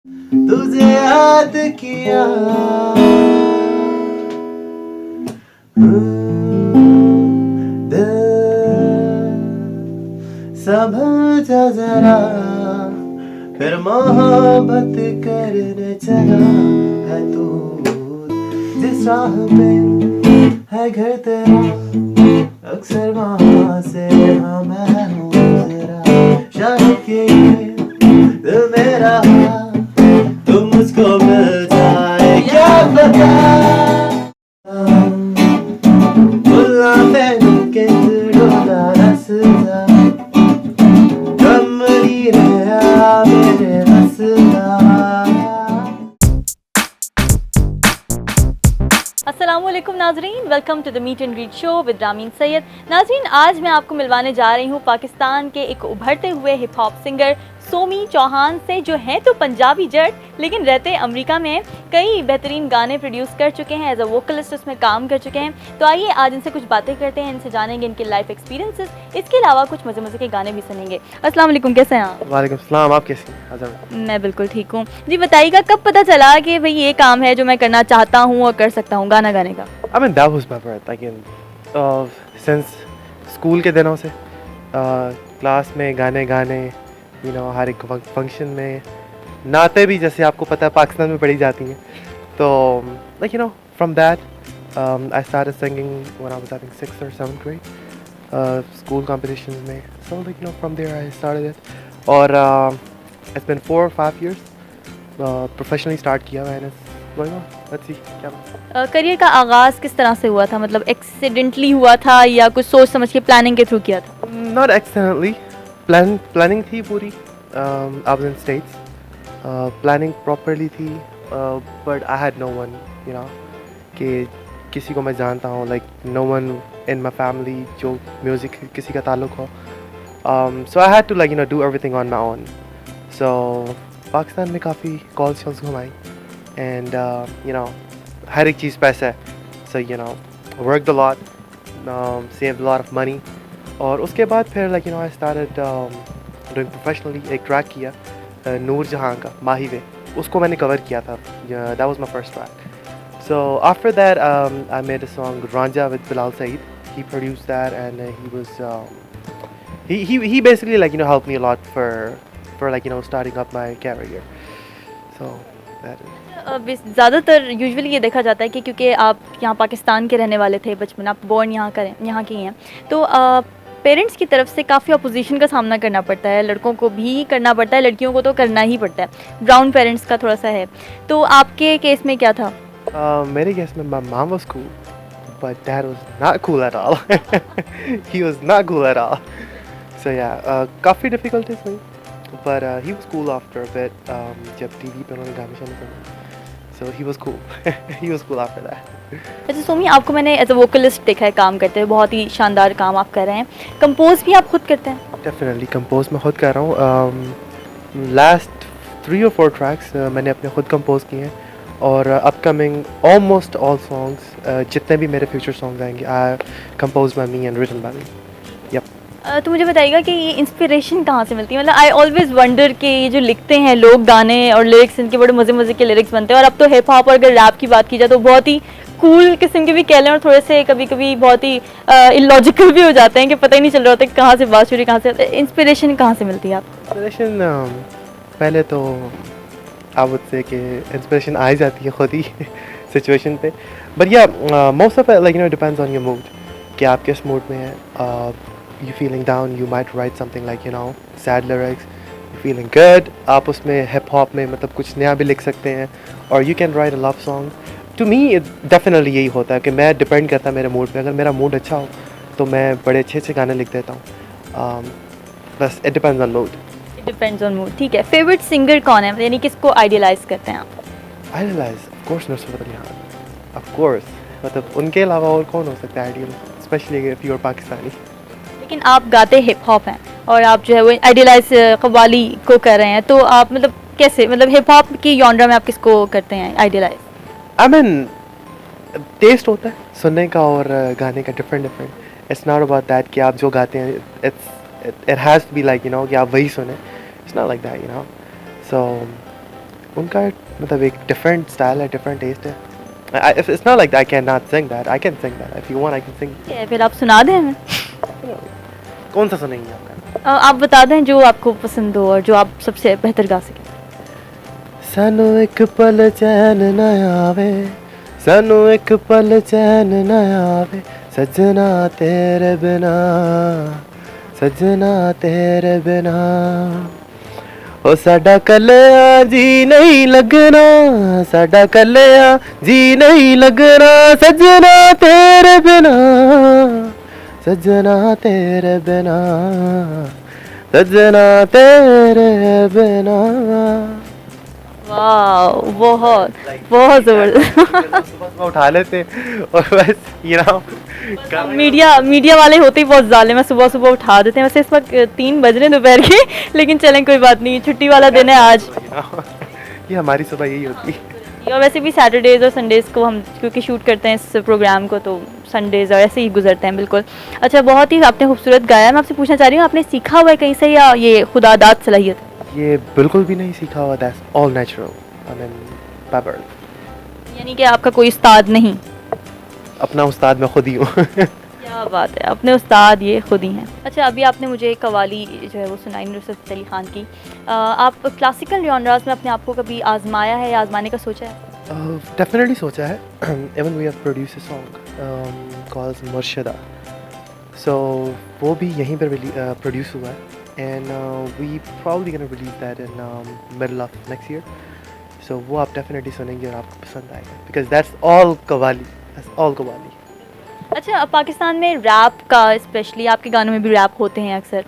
तुझे याद किया। दिल समझा जरा, फिर मोहब्बत करने चला है तू। जिस राह पे है घर तेरा, अक्सर वहाँ से हाँ मैं हूँ जरा। शायद कि ये दिल मेरा तुम मुझको मिल जाए, क्या पता। बुला मैंने के दिलों रसदा, गम नहीं रहा मेरे रसदा। अस्सलामुअलैकुम नाजरीन, welcome to the meet and greet show with Rameen Syed. नाजरीन, आज मैं आपको मिलवाने जा रही हूँ पाकिस्तान के एक उभरते हुए hip hop singer Somi Chauhan से, जो हैं तो पंजाबी जट लेकिन रहते अमेरिका में हैं। कई बेहतरीन गाने प्रोड्यूस कर चुके हैं, एज अ वोकलिस्ट उसमें काम कर चुके हैं। तो आइए आज इनसे कुछ बातें करते हैं, इनसे जानेंगे इनके लाइफ एक्सपीरियंसेस, इसके अलावा कुछ मज़े मज़े के गाने भी सुनेंगे। अस्सलाम वालेकुम, कैसे हैं आप? वालेकुम सलाम, आप कैसी हैं? आज़ाद। मैं बिल्कुल ठीक हूँ जी। बताइएगा, कब पता चला कि भाई ये काम है जो मैं करना चाहता हूँ और कर सकता हूँ, गाना गाने का? I mean that was my birth again. Since school के दिनों से क्लास में गाने गाने, हर एक फंक्शन में नाते भी, जैसे आपको पता है पाकिस्तान में पढ़ी जाती हैं, तो from that I started singing when I was I think 6th or 7th grade, school competitions में, so from there I started it, और it's been 4 or 5 years professionally start किया मैंने। Let's see क्या करियर का आगाज़ किस तरह से हुआ था? मतलब एक्सीडेंटली हुआ था या कुछ सोच समझ के प्लानिंग के थ्रू किया था? Not accidentally, planning थी पूरी। I was in States, planning properly थी, but I had no one, कि किसी को मैं जानता हूँ, like no one in my family जो music किसी का ताल्लुक हो, so I had to do everything on my own. So Pakistan में काफ़ी कॉल्स शॉल्स घुमाई, and हर एक चीज़ पैसा है, so worked a lot, saved a lot of money, और उसके बाद फिर I started doing professionally। एक ट्रैक किया नूर जहाँ का माही वे, उसको मैंने कवर किया था, that was my first track. So after that I made a song Ranja with Bilal Saeed. He produced that, and he was he basically helped me a lot for starting up my career. So that is. ज़्यादातर usually ये देखा जाता है कि क्योंकि आप यहाँ पाकिस्तान के रहने वाले थे बचपन, आप बॉर्न यहाँ के ही हैं, तो पेरेंट्स की तरफ से काफ़ी अपोजिशन का सामना करना पड़ता है। लड़कों को भी करना पड़ता है, लड़कियों को तो करना ही पड़ता है। ब्राउन पेरेंट्स का थोड़ा सा है, तो आपके केस में क्या था? मेरे केस में my mom was cool, but dad was not cool at all. He was not cool at all. So yeah, काफ़ी difficulties हुई, but he was cool after a bit, जब टीवी पे उन्होंने गाने शाने सुने, so he was cool. He was cool after that. अच्छा सोमी, आपको मैंने एज अ वोकलिस्ट देखा है काम करते हुए, बहुत ही शानदार काम आप कर रहे हैं। कंपोज भी आप खुद करते हैं? Definitely कंपोज मैं खुद कर रहा हूँ। लास्ट 3 or 4 ट्रैक्स मैंने अपने खुद कंपोज किए हैं, और अपकमिंग ऑलमोस्ट ऑल सॉन्ग्स, जितने भी मेरे फ्यूचर सॉन्ग्स आएंगे, I compose by me and written by me. Yup. तो मुझे बताइएगा कि ये इंस्पिरेशन कहाँ से मिलती है? मतलब आई ऑलवेज वंडर कि ये जो लिखते हैं लोग गाने और लिरिक्स, इनके बड़े मज़े मज़े के लिरिक्स बनते हैं, और अब तो हिप हॉप और अगर रैप की बात की जाए तो बहुत ही कूल किस्म के भी कह लें, और थोड़े से कभी कभी बहुत ही इलॉजिकल भी हो जाते हैं कि पता ही नहीं चल रहा होता कि कहाँ से बात शुरू, कहाँ से इंस्पिरेशन कहाँ से मिलती है आपको? इंस्पिरेशन पहले तो आई वुड से कि इंस्पिरेशन आ ही जाती है खुद ही सिचुएशन पे, बट या most of depends on your mood कि आप किस मूड में हैं। You feeling down, you might right something sad lyrics. You feeling good, आप उसमें हिप हॉप में मतलब कुछ नया भी लिख सकते हैं, और you can write a love song. To me definitely यही होता है कि मैं डिपेंड करता है मेरे मूड पे। अगर मेरा मूड अच्छा हो तो मैं बड़े अच्छे अच्छे गाने लिख देता हूँ। बस it depends on mood. It depends on mood, ठीक है। फेवरेट सिंगर कौन है, यानी किसको आइडियलाइज करते हैं आप? Idealize of course Nusrat Ali Khan, of course, मतलब उनके अलावा और कौन हो सकता है ideal, specially if you are Pakistani. लेकिन आप गाते हिप हॉप हैं और आप जो है वो आइडियलाइज कव्वाली को कर रहे हैं, तो आप मतलब कैसे, मतलब हिप हॉप की जॉनरा में आप किसको करते हैं आइडियलाइज? आई मीन टेस्ट होता है सुनने का और गाने का different. It's not about that कि आप जो गाते हैं इट हैज़ टू बी कि आप वही सुने। इट्स नॉट लाइक दैट, सो उनका मतलब एक डिफरेंट स्टाइल है, डिफरेंट टेस्ट है. It's not like I cannot sing that. I can sing that. If you want, I can sing. ठीक है, फिर आप सुना दें हमें. कौन सा सुनेंगे आपका? आप बता दें जो आपको पसंद हो और जो आप सबसे बेहतर गा सकें. सानू एक पल चैन न आवे, सानू एक पल चैन न आवे, सजना तेरे बिना, सजना तेरे बिना. ओ साडा कल्लिया जी नहीं लगना, साडा कल्लिया जी नहीं लगना, सजना तेरे बिना, सजना तेरे बिना, सजना तेरे बिना. वाह, बहुत बहुत ज़बरदस्त. सुबह उठा लेते और बस मीडिया वाले होते ही बहुत ज़ालिम है, सुबह सुबह उठा देते हैं. वैसे इस वक्त 3 बज रहे हैं दोपहर के, लेकिन चलें कोई बात नहीं, छुट्टी वाला दिन है आज. ये हमारी सुबह यही होती है. और वैसे भी सैटरडेज़ और संडेज़ को हम क्योंकि शूट करते हैं इस प्रोग्राम को, तो संडेज़ और ऐसे ही गुजरते हैं बिल्कुल. अच्छा, बहुत ही आपने खूबसूरत गाया. मैं आपसे पूछना चाह रही हूँ, आपने सीखा हुआ है कहीं से या ये खुदादाद सलाहियत? ये बिल्कुल भी नहीं सीखा हुआ. That's all natural. I mean by birth. यानी कि आपका कोई उस्ताद नहीं? अपना उस्ताद मैं खुद ही हूँ. क्या बात है, अपने उस्ताद ये खुद ही हैं. अच्छा, अभी आपने मुझे कवाली जो है वो सुनाई नुसरत फ़तेह अली खान की. आप क्लासिकल जॉनरास में अपने आप को कभी आजमाया है या आजमाने का सोचा है? डेफिनेटली सोचा है. Even we have produce a song called Murshida. So वो भी यहीं पर प्रोड्यूस हुआ है. And we probably gonna release that in middle of next year. So वो आप definitely सुनेंगे और आपको पसंद आएगा. Because that's all qawwali. That's all qawwali. अच्छा, अब पाकिस्तान में रैप का, स्पेशली आपके गानों में भी रैप होते हैं अक्सर,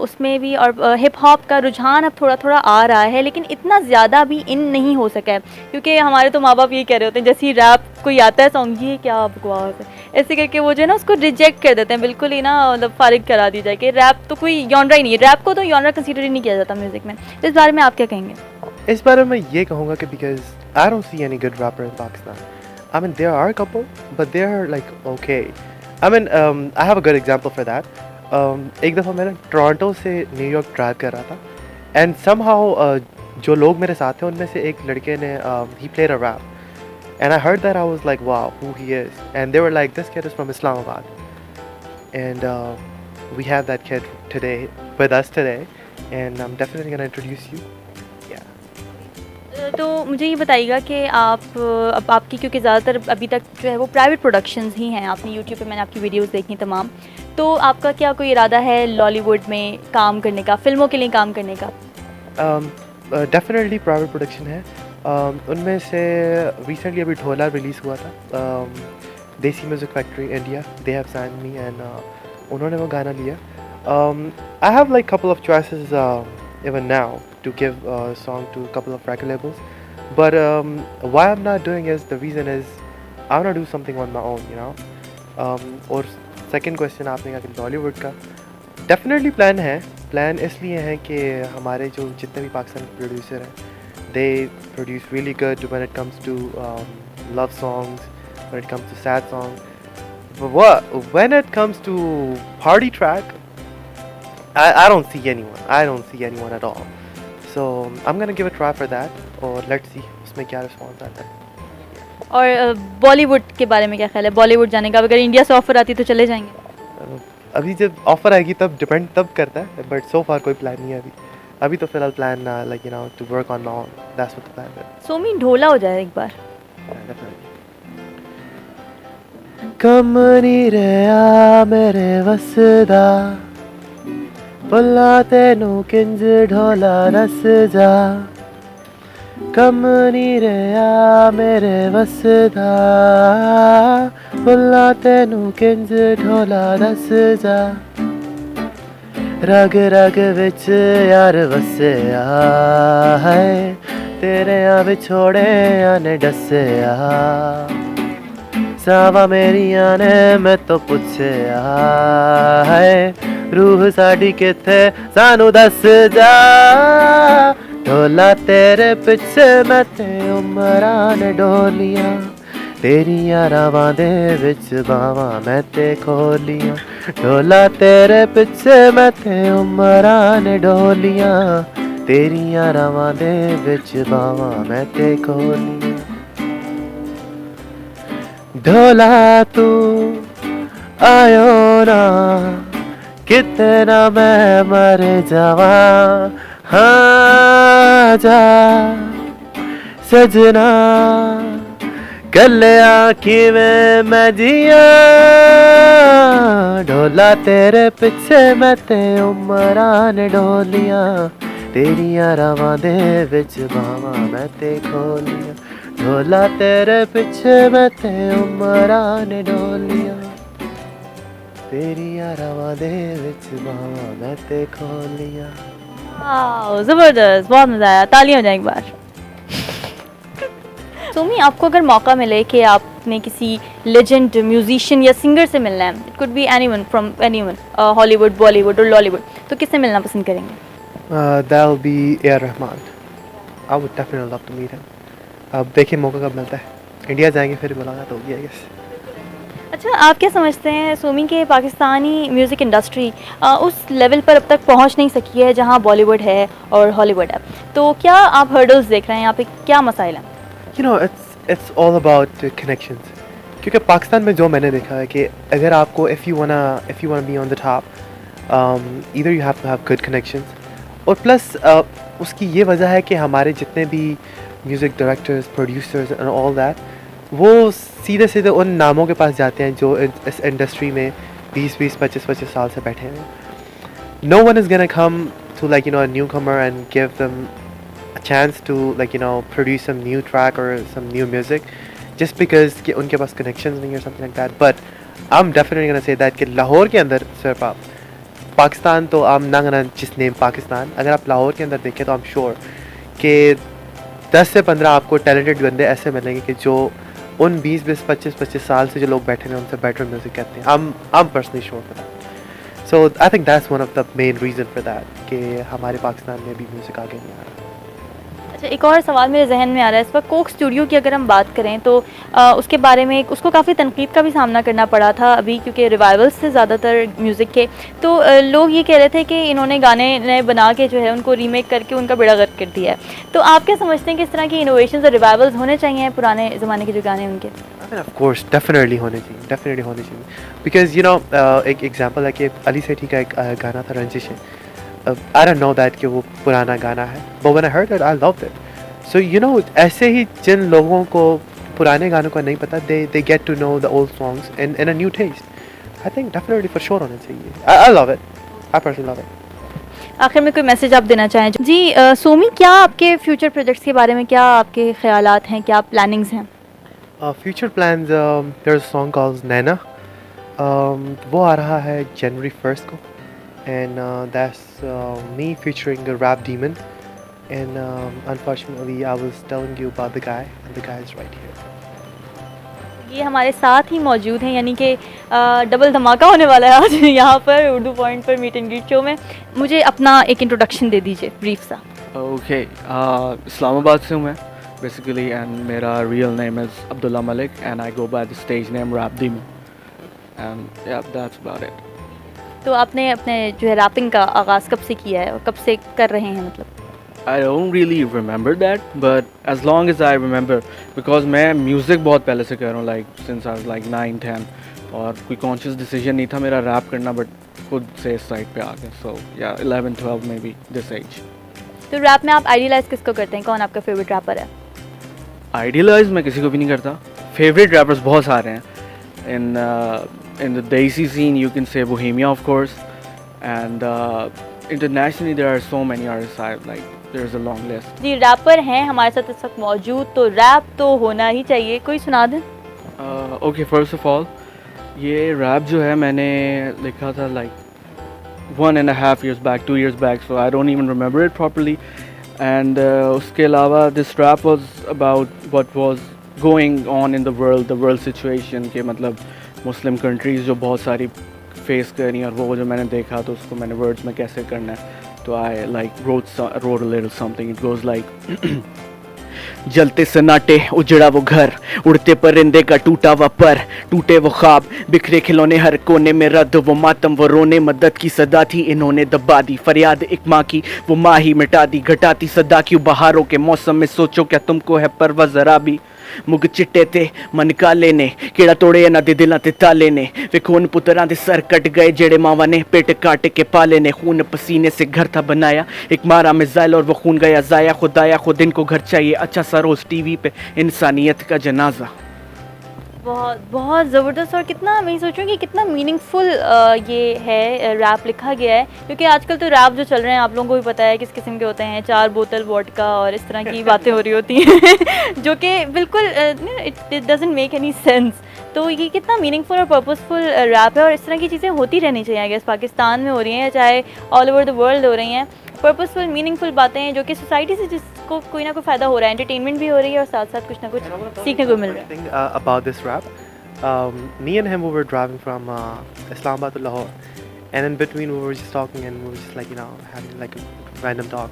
उसमें भी, और हिप हॉप का रुझान अब थोड़ा थोड़ा आ रहा है, लेकिन इतना ज़्यादा भी इन नहीं हो सका है. क्योंकि हमारे तो माँ बाप ये कह रहे होते हैं जैसे ही रैप कोई आता है सॉन्ग, ये क्या बकवास है, ऐसे करके वो जो है ना उसको रिजेक्ट कर देते हैं बिल्कुल ही ना, मतलब फारिग करा दी जाए कि रैप तो कोई जॉनरा ही नहीं है, रैप को तो जॉनरा कंसीडर ही नहीं किया जाता म्यूज़िक में. तो इस बारे में आप क्या कहेंगे? इस बारे में ये कहूँगा कि because I don't see any good rapper in Pakistan. I mean there are a couple, but they are like okay. I mean I have a good example for that. एक दफ़ा मैंने टोरंटो से न्यूयॉर्क ड्राइव कर रहा था, and somehow जो लोग मेरे साथ थे उनमें से एक लड़के ने he played a rap. And I heard that, I was like, wow, who he is. And they were like, this kid is from Islamabad. And we have that kid today, with us today. And I'm definitely going to introduce you. Yeah. तो मुझे ये बताइएगा कि अब आपकी, क्योंकि ज़्यादातर अभी तक जो है वो प्राइवेट प्रोडक्शंस ही हैं, आपने यूट्यूब पे मैंने आपकी वीडियोस देखी तमाम, तो आपका क्या कोई इरादा है लॉलीवुड में काम करने का, फिल्मों के लिए काम करने का? डेफिनेटली प्राइवेट प्रोडक्शन है. उनमें से रिसेंटली अभी ढोला रिलीज़ हुआ था, Desi music factory India. They have signed me and उन्होंने वो गाना लिया. I have like couple of choices even now to give song to couple of record labels, but why I'm not doing is, the reason is I want to do something on my own, you know. और second question आपने कहा कि बॉलीवुड का definitely plan इसलिए है कि हमारे जो जितने भी पाकिस्तान के प्रोड्यूसर हैं, they produce really good when it comes to love songs, when it comes to sad songs. But when it comes to party track, I don't see anyone at all. So I'm gonna give a try for that, और let's see उसमें क्या response आता है. और बॉलीवुड के बारे में क्या ख्याल है, बॉलीवुड जाने का? अगर इंडिया से ऑफर आती तो चले जाएंगे? अभी जब ऑफर आएगी तब डिपेंड करता है, बट सो फार कोई प्लान नहीं है अभी तो फिलहाल plan like you know to work on my own. That's what the plan is. सोमी ढोला हो जाए एक बार. कम नहीं रहा मेरे वसदा, भुला तेनू किंज ढोला दस जा. कम नहीं रहा मेरे वसदा, भुला तेनू किंज ढोला दस जा. रग रग विच यार वसया है, तेरे आ विछोड़े ने डसया. सावा मेरिया ने मैं तो पुछया है, रूह साडी किथे सानू दस जा. ढोला तेरे पिछे मैं ते उमरां ने डोलियां, तेरियां रावां दे विच बावां मैं ते खोलियां. ढोला तेरे पिछे मैं ते उमरां ने डोलियां, तेरियां रावां दे विच बावां मैं ते खोलियां ढोला तू आयो ना कितना मैं मर जावा हाँ जा सजना कल आँखी में मैं जिया ढोला तेरे पीछे मैं ते उमरान ढोलियां तेरियां रावां दे विच बावां मैं ते खोलियां ढोला तेरे पीछे मैं ते उमरान ढोलियां तेरियां रावां दे विच बावां मैं ते खोलियां वाह, जबरदस्त, बहुत मजा आया, तालियां हो जाए एक बार। सोमी, आपको अगर मौका मिले कि आपने किसी लेजेंड म्यूजिशियन या सिंगर से मिलना है, it could be anyone from anyone, Hollywood, Bollywood और लॉलीवुड, तो किससे मिलना पसंद करेंगे? That'll be A.R. Rahman. I would definitely love to meet him. अब देखिए मौका कब मिलता है, इंडिया जाएंगे फिर मुलाकात होगी आई गेस। अच्छा, आप क्या समझते हैं सोमी के पाकिस्तानी म्यूज़िक इंडस्ट्री उस लेवल पर अब तक पहुंच नहीं सकी है जहां बॉलीवुड है और हॉलीवुड है, तो क्या आप हर्डल्स देख रहे हैं, यहाँ पे क्या मसाइल हैं? You know, it's all about connections. क्योंकि पाकिस्तान में जो मैंने देखा है कि अगर आपको if you wanna be on the top, either you have to have good connections और प्लस उसकी ये वजह है कि हमारे जितने भी music directors, producers and all that वो सीधे सीधे उन नामों के पास जाते हैं जो इस इंडस्ट्री में 20-20, 25-25 साल से बैठे हैं। No one is gonna come to like a newcomer and give them a chance to produce some new track or some new music just because कि उनके पास connections नहीं or something like that. But I'm definitely gonna say that कि लाहौर के अंदर सिर्फ आप पाकिस्तान तो I'm not gonna just name Pakistan, अगर आप लाहौर के अंदर देखें तो I'm sure कि 10 से 15 आपको talented बंदे ऐसे मिलेंगे कि जो उन 20-20, 25-25 साल से जो लोग बैठे हैं उनसे बेटर म्यूज़िक कहते हैं। I'm personally sure for that. So I think that's one of the main reason for that कि हमारे पाकिस्तान में भी म्यूज़िक आगे नहीं आ रहा। अच्छा, एक और सवाल मेरे जहन में आ रहा है इस वक्त, कोक स्टूडियो की अगर हम बात करें तो उसके बारे में उसको काफ़ी तनकीद का भी सामना करना पड़ा था अभी, क्योंकि रिवाइवल्स से ज़्यादातर म्यूज़िक के, तो लोग ये कह रहे थे कि इन्होंने गाने नए बना के जो है उनको रीमेक करके उनका बेड़ा गर्क कर दिया है। तो आप क्या समझते हैं कि इस तरह की इनोवेशंस और रिवाइवल्स होने चाहिए पुराने ज़माने के जो गाने उनके? Of course, definitely होने चाहिए because एक एग्जांपल है कि अली सेठी का एक गाना था रंजिश है। I don't know that कि वो पुराना गाना है, but when I heard it, I loved it. So ऐसे ही जिन लोगों को पुराने गानों का नहीं पता, they get to know the old songs in a new taste. I think definitely for sure होना चाहिए. I love it. I personally love it. आखिर में कोई मैसेज आप देना चाहें जी? सोमी, क्या आपके फ्यूचर प्रोजेक्ट्स के बारे में क्या आपके ख्यालात हैं, क्या प्लानिंग्स हैं? Future plans, there's a song called Naina. वो आ रहा है January 1st को, and that's me featuring a rap demon. And unfortunately, I was telling you about the guy, and the guy is right here. ये हमारे साथ ही मौजूद हैं, यानी कि डबल धमाका होने वाला है आज यहाँ पर उर्दू पॉइंट पर मीट एंड ग्रीट शो में। मुझे अपना एक इंट्रोडक्शन दे दीजिए ब्रीफ सा। ओके, इस्लामाबाद से हूँ मैं बेसिकली, एंड मेरा real name is Abdullah Malik and I go by the stage name rap demon, and yeah that's about it. तो आपने अपने जो है रैपिंग का आगाज़ कब से किया है और कब से कर रहे हैं मतलब? I don't really remember that, but as long as I remember, because मैं म्यूज़िक बहुत पहले से कर रहा हूँ, like since I was like 9-10, और कोई conscious decision नहीं था मेरा रैप करना, but खुद से इस साइड पे आ गए, so yeah 11-12 maybe this age। तो रैप में आप आइडियलाइज किसको करते हैं, कौन आपका फेवरेट रैपर है? आइडियलाइज मैं किसी को भी नहीं करता, फेवरेट रैपर्स बहुत सारे हैं। in the Desi scene you can say Bohemia of course, and internationally there are so many artists I like, there's a long list। जी, रैपर हैं हमारे साथ इस वक्त मौजूद, तो रैप तो होना ही चाहिए, कोई सुना दें? ओके, फर्स्ट ऑफ ऑल ये रैप जो है मैंने लिखा था like 1.5 years back, 2 years back, so I don't even remember it properly, and उसके अलावा this rap was about what was going on in the world situation के मतलब मुस्लिम कंट्रीज़ जो बहुत सारी फेस करनी है, और वो जो मैंने देखा तो उसको मैंने वर्ड्स में कैसे करना है, तो I like wrote a little something, it goes like जलते सन्नाटे उजड़ा वो घर, उड़ते परिंदे का टूटा हुआ पर, टूटे वो ख्वाब, बिखरे खिलौने हर कोने में रद्द, वो मातम वो रोने, मदद की सदा थी इन्होंने दबा दी, फरियाद एक माँ की वो माँ ही मिटा दी, घटाती सदा क्यों बहारों के मौसम में, सोचो क्या तुमको है परवा जरा भी। मुग चिट्टे ते मन काले ने, केड़ा तोड़े ना दे दिलां ते ताले ने, वे खून पुत्रां दे सर कट गए जेड़े मावा ने पेट काट के पाले ने, खून पसीने से घर था बनाया एक मारा मिसाइल और वो खून गया जाया, खुदाया खुद इनको घर चाहिए अच्छा सा रोज टीवी पे इंसानियत का जनाजा। बहुत बहुत ज़बरदस्त। और कितना, मैं सोचूं कि कितना मीनिंगफुल ये है, रैप लिखा गया है, क्योंकि आजकल तो रैप जो चल रहे हैं आप लोगों को भी पता है किस किस्म के होते हैं, 4 बोतल वोडका और इस तरह की बातें हो रही होती हैं जो कि बिल्कुल it doesn't make any sense. तो ये कितना मीनिंगफुल और पर्पसफुल रैप है, और इस तरह की चीज़ें होती रहनी चाहिए। आई गेस पाकिस्तान में हो रही हैं, चाहे ऑल ओवर द वर्ल्ड हो रही हैं, पर्पसफुल मीनिंगफुल बातें हैं जो कि सोसाइटी से जिसको कोई ना कोई फ़ायदा हो रहा है, एंटरटेनमेंट भी हो रही है और साथ साथ कुछ ना कुछ सीखने को मिल रहा है। Thing about this rap, me and him we were driving from Islamabad to Lahore, and in between we were just talking and we were just like having like a random talk.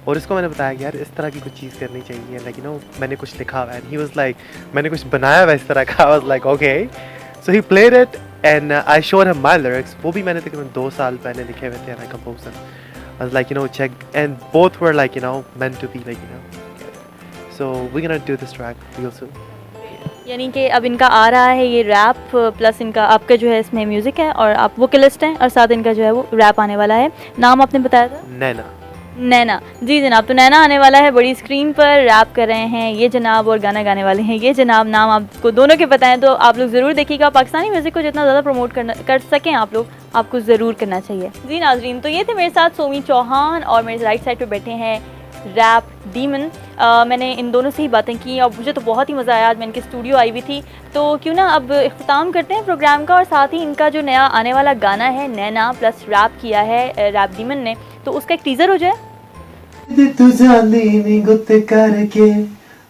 और इसको मैंने बताया कि यार इस तरह की कुछ चीज़ करनी चाहिए, like मैंने कुछ लिखा हुआ है, and he was like मैंने कुछ बनाया हुआ है इस तरह का। I was like okay, so he played it and I showed him my lyrics. वो भी मैंने तकरीबन 2 साल पहले लिखे हुए थे, and I composed them. I was like check, and both were like meant to be like so we're gonna do this track real soon. यानी कि अब इनका आ रहा है ये रैप, प्लस इनका आपका जो है इसमें म्यूज़िक है और आप वोकलिस्ट हैं, और साथ इनका जो है वो रैप आने वाला है। नाम आपने बताया था? नैना। नैना, जी जनाब। तो नैना आने वाला है बड़ी स्क्रीन पर, रैप कर रहे हैं ये जनाब और गाना गाने वाले हैं ये जनाब। नाम आपको दोनों के पता है, तो आप लोग ज़रूर देखिएगा। पाकिस्तानी म्यूज़िक को जितना ज़्यादा प्रमोट कर सकें आप लोग, आपको ज़रूर करना चाहिए। जी नाजरीन, तो ये थे मेरे साथ सोमी चौहान, और मेरे राइट साइड पर बैठे हैं रैप डीमन। मैंने इन दोनों से ही बातें की और मुझे तो बहुत ही मज़ा आया। आज मैं इनके स्टूडियो आई हुई थी, तो क्यों ना अब इख्तिताम करते हैं प्रोग्राम का, और साथ ही इनका जो नया आने वाला गाना है नैना प्लस रैप किया है रैप डीमन ने, तो उसका एक टीज़र हो जाए। तू जानी नी गुत करके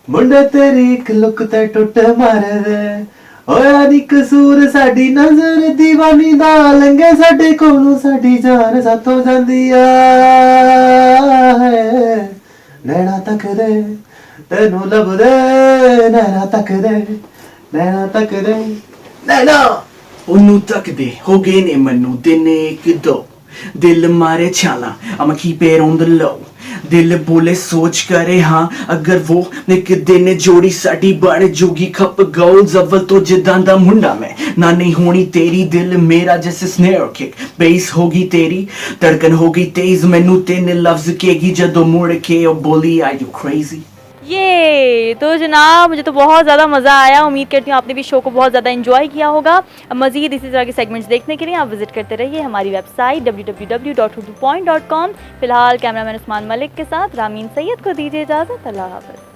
मुंडा तेरी एक लुक ते टुट मार दे, होया नी कसूर साडी नजर दीवानी दा, लंगे साडे कोलों साडी जान साथों जांदी आ है। नैना तक दे तेनू लब दे, नैना तक दे, नैना तक दे, नैना ਉਹਨੂੰ ਤੱਕਦੇ ਹੋ ਗਏ ਨੇ ਮੈਨੂੰ ਦਿਨ ਇੱਕ ਦੋ, ਦਿਲ ਮਾਰੇ ਛਾਲਾ I'ma keep it on the low, दिल बोले सोच करे हाँ अगर वो एक दिन जोड़ी साड़ी बड़ जोगी खप गोल्स अव्वल तो जिदा दा मुंडा मैं ना नहीं होनी तेरी, दिल मेरा जैसे स्नेयर किक, बेस होगी तेरी धड़कन होगी तेज, मैनू तेन लफ्ज केगी जदों मुड़ के और बोली आर यू क्रेजी। ये तो जनाब, मुझे तो बहुत ज़्यादा मज़ा आया। उम्मीद करती हूँ आपने भी शो को बहुत ज़्यादा एंजॉय किया होगा। मज़ीद इसी तरह के सेगमेंट्स देखने के लिए आप विजिट करते रहिए हमारी वेबसाइट www.urdupoint.com। फिलहाल कैमरामैन उस्मान मलिक के साथ रामीन सैयद को दीजिए इजाज़त। अल्लाह हाफ़िज़।